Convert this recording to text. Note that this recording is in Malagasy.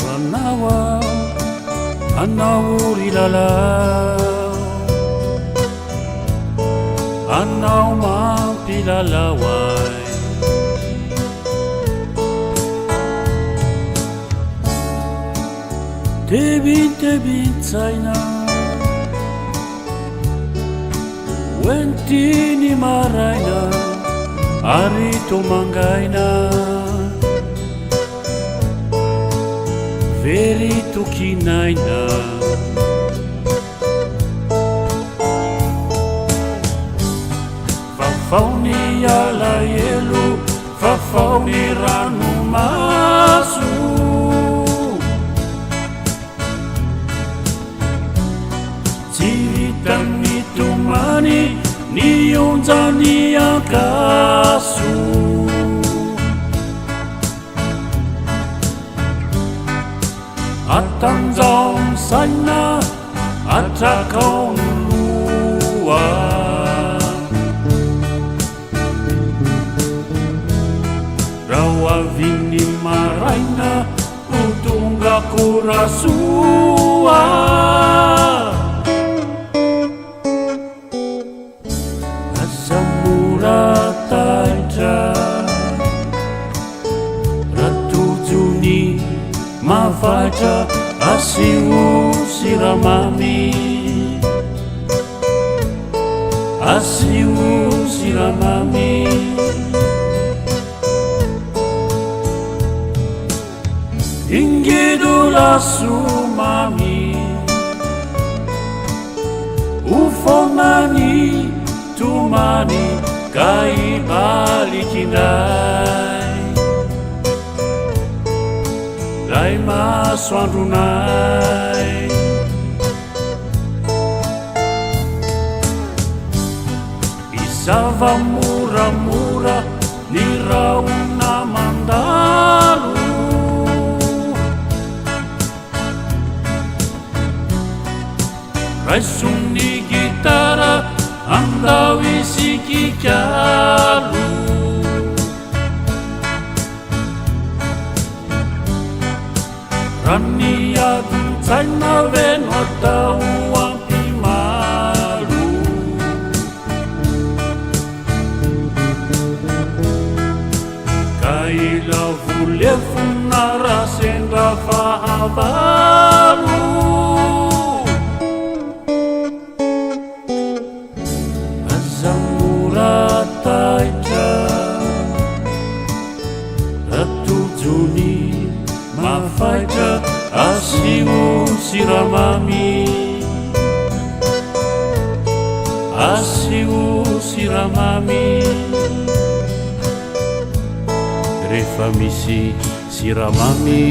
ranawa anao rilalau anao mampilalaway tebintebintsaina oentiny maraina ary tomangaina very tokinaina fafaony alaelo fafaony ranomaso tsy vita mitomany nionjany akaso atanjao saina atrakao loa rao aviny maraina otonga korasoa asamora taitra ratojony mafaitra asio siramamy asio siramamy ingedo lasumami ufonani tumani kai balikinai lai masoandronay izava moramora ny raona mandalo raisony gitara andao isikikalo rani adotsaina veno atao ampimalo ka ila volefona rasendra fahavalo azamora taitra ratojony mafaitra asio siramamy asio siramamy rehefa misy siramamy